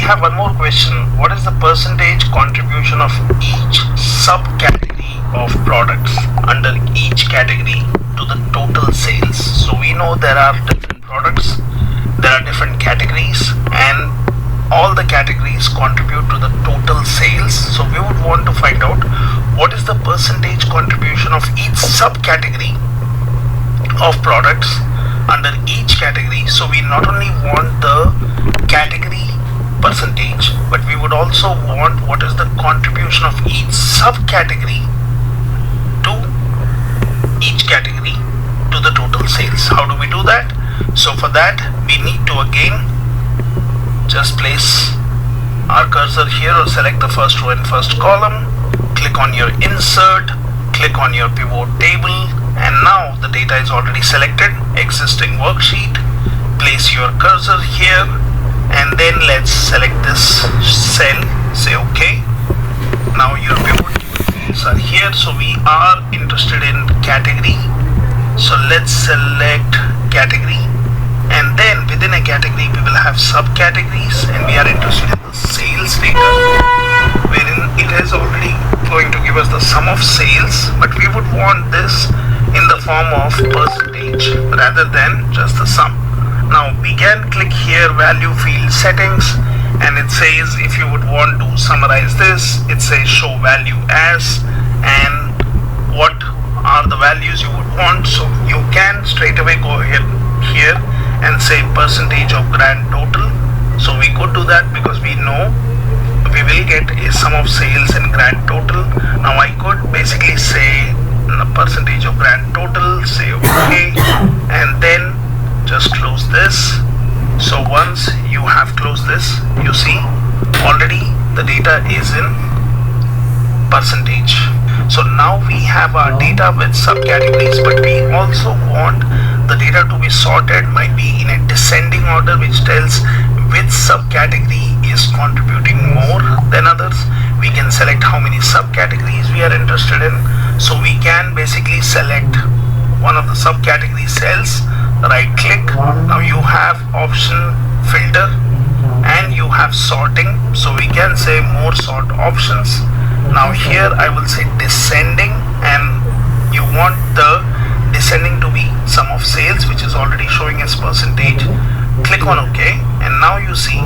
have one more question. What is the percentage contribution of each subcategory of products under each category to the total sales? So we know there are different products, there are different categories, and all the categories contribute to the total sales. So we would want to find out what is the percentage contribution of each subcategory of products under each category. So we not only want the category percentage, but we would also want what is the contribution of each subcategory to each category to the total sales. How do we do that? So for that we need to again just place our cursor here or select the first row and first column, click on your insert, click on your pivot table, and now the data is already selected, existing worksheet. Place your cursor here and then let's select this cell, say OK. Now your pivot tables are here, so we are interested in category, so let's select category, and then within a category we will have subcategories, and we are interested in the sales data, wherein it is already going to give us the sum of sales, but we would want this in the form of percentage rather than just the sum. Now we can click here value field settings, and it says if you would want to summarize this, it says show value as, and what are the values you would want. So you can straight away go ahead here and say percentage of grand total. So we could do that because we know we will get a sum of sales and grand total. Now I could basically say the percentage of grand total, say OK, and then just close this. So once you have closed this, you see already the data is in percentage. So now we have our data with subcategories, but we also want the data to be sorted, might be in a descending order, which tells which subcategory is contributing more than others. We can select how many subcategories we are interested in. So we can basically select one of the subcategory cells, right click. Now you have option filter and you have sorting, so we can say more sort options. Now here I will say descending, and you want the descending to be sum of sales, which is already showing as percentage. Click on OK, and now you see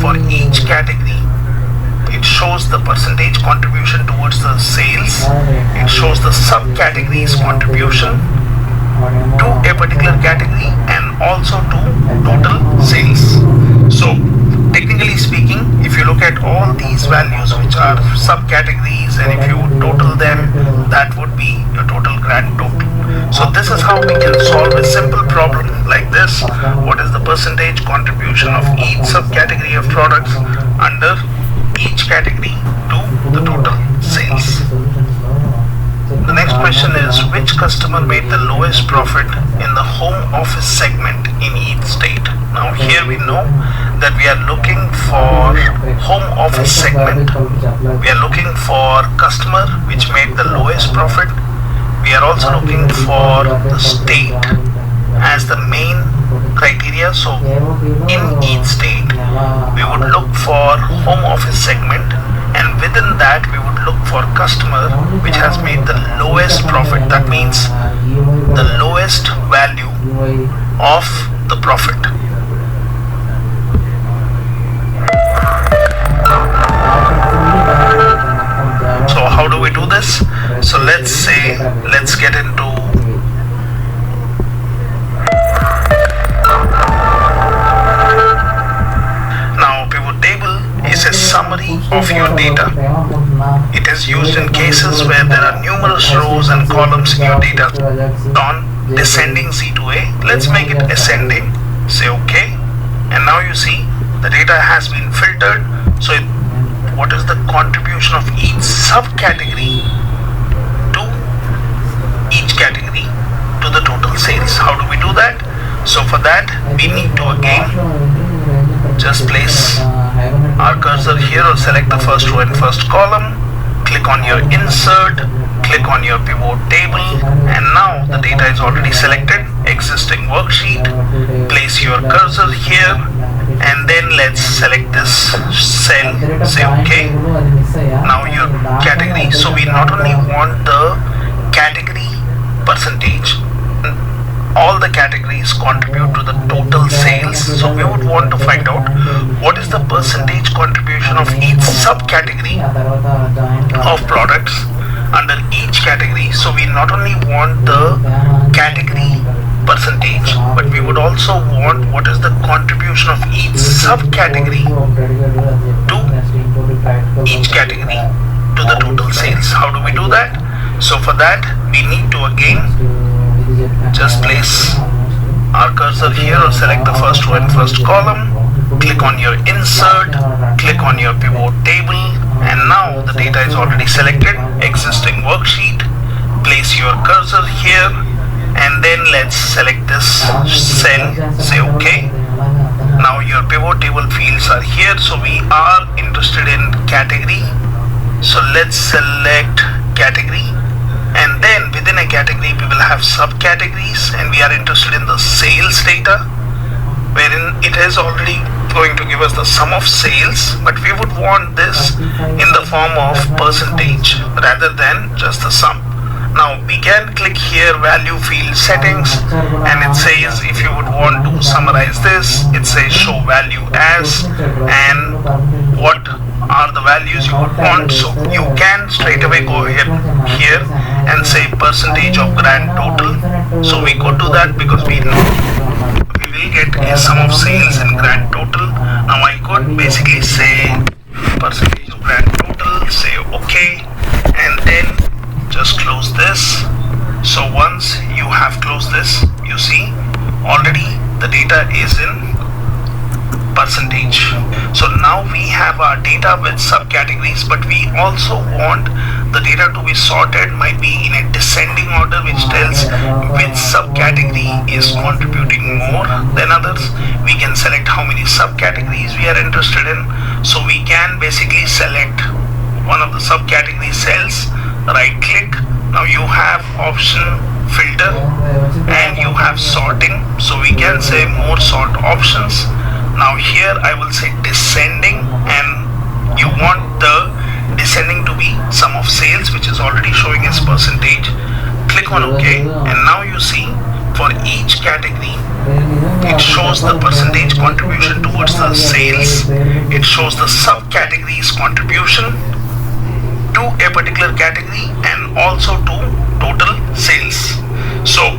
for each category it shows the percentage contribution towards the sales, it shows the subcategories contribution to a particular category, and also to total sales. So technically speaking, if you look at all these values which are subcategories, and if you total them, that would be your total grand total. So this is how we can solve a simple problem like this. What is the percentage contribution of each subcategory of products under each category to the total sales? The next question is, which customer made the lowest profit in the home office segment in each state? Now here we know that we are looking for home office segment. We are looking for customer which made the lowest profit. We are also looking for the state as the main criteria. So in each state we would look for home office segment, and within that we would look for customer which has made the lowest profit. That means the lowest value of the profit. So how do we do this? So let's get into now pivot table is a summary of your data. It is used in cases where there are numerous rows and columns in your data on descending Z to A. Let's make it ascending, say OK, and now you see the data has been filtered. So what is the contribution of each subcategory to each category to the total sales? How do we do that? So for that we need to again just place our cursor here or select the first row and first column, click on your insert, click on your pivot table, and now the data is already selected, existing worksheet. Place your cursor here and then let's select this cell, say okay. Now your category, so we not only want the category percentage, all the categories contribute to the total sales, so we would want to find out what is the percentage contribution of each subcategory of products under each category. So we not only want the category percentage, but we would also want what is the contribution of each subcategory to each category to the total sales. How do we do that? So for that we need to again just place our cursor here or select the first row and first column, click on your insert, click on your pivot table, and now the data is already selected, existing worksheet. Place your cursor here and then let's select this cell, say okay. Now your pivot table fields are here, so we are interested in category, so let's select category, and then within a category we will have subcategories, and we are interested in the sales data, wherein it is already going to give us the sum of sales, but we would want this in the form of percentage rather than just the sum. Now we can click here value field settings, and it says if you would want to summarize this, it says show value as, and what are the values you would want. So you can straight away go ahead here and say percentage of grand total. So we could do that because we know we will get a sum of sales and grand total. Now I could basically say percentage of grand total, say okay, and then just close this. So once you have closed this, you see already the data is in percentage. So now we have our data with subcategories, but we also want the data to be sorted, might be in a descending order, which tells which subcategory is contributing more than others. We can select how many subcategories we are interested in, so we can basically select one of the subcategory cells, right click. Now you have option filter and you have sorting, so we can say more sort options. Now here I will say descending, and you want the descending to be sum of sales, which is already showing as percentage. Click on OK, and now you see for each category it shows the percentage contribution towards the sales. It shows the subcategories contribution to a particular category and also to total sales. So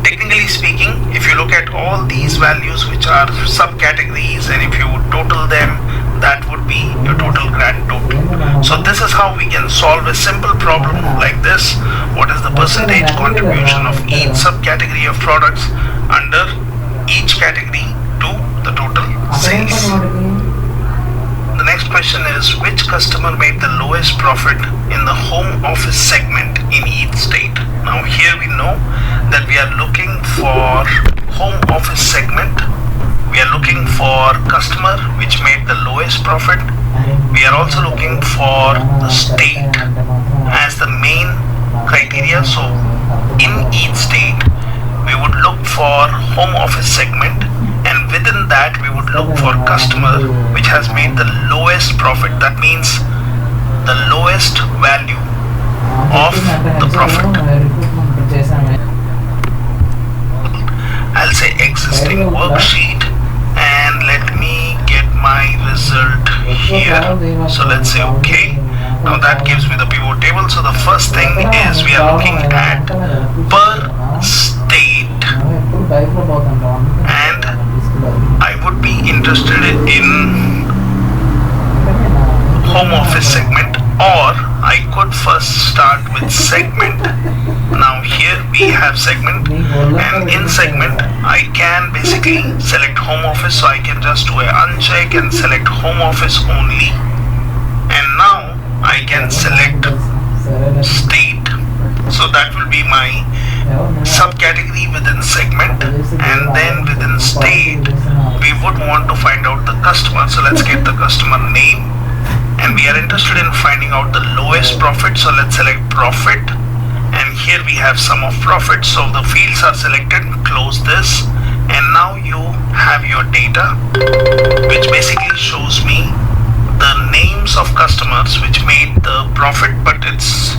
technically speaking, if you look at all these values which are subcategories, and if you would total them, that would be your total grand total. So this is how we can solve a simple problem like this. What is the percentage contribution of each subcategory of products under each category to the total sales? The next question is, which customer made the lowest profit in the home office segment in each state? Now here we know that we are looking for home office segment. We are looking for customer which made the lowest profit. We are also looking for the state as the main criteria. So in each state we would look for home office segment, and within that we would look for customer which has made the lowest profit. That means the lowest value of the profit. I'll say existing worksheet, and let me get my result here. So let's say okay. Now that gives me the pivot table. So the first thing is we are looking at per state, and I would be interested in home office segment, or I could first start with segment. Now here we have segment, and in segment I can basically select home office, so I can just do a uncheck and select home office only, and now I can select state. So that will be my subcategory within segment, and then within state we would want to find out the customer. So let's get the customer name, and we are interested in finding out the lowest profit. So let's select profit, and here we have sum of profit. So the fields are selected. Close this, and now you have your data, which basically shows me the names of customers which made the profit, but it's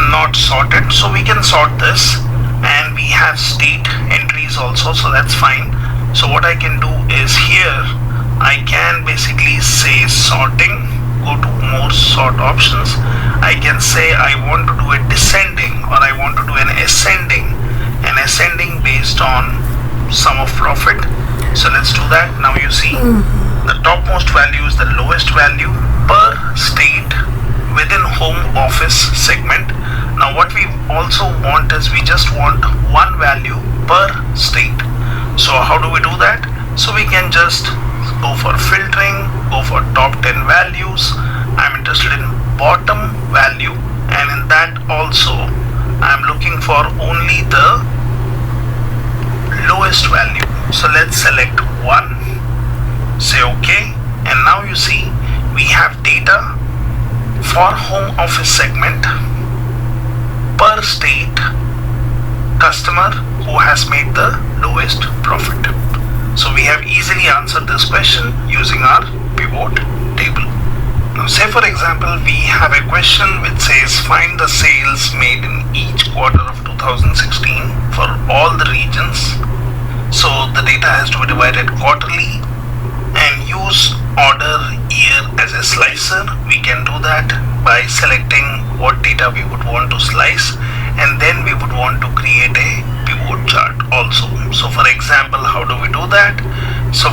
not sorted. So we can sort this, and we have state entries also, so that's fine. So what I can do is here I can basically say sorting, go to more sort options. I can say I want to do a descending, or I want to do an ascending based on sum of profit. So let's do that. Now you see the topmost value is the lowest value per state within home office segment. Now what we also want is we just want one value per state. So how do we do that? So we can just go for filtering, go for top 10 values. I'm interested in bottom value, and in that also I'm looking for only the lowest value. So let's select 1, say OK, and now you see we have data for home office segment per state customer who has made the lowest profit. So we have easily answered this question using our pivot table. Now say for example we have a question which says find the sales made in each quarter of 2016 for all the regions. So the data has to be divided quarterly and use order year as a slicer. We can do that by selecting what data we would want to slice, and then we would want to create a pivot chart also. So for example, how do we do that? So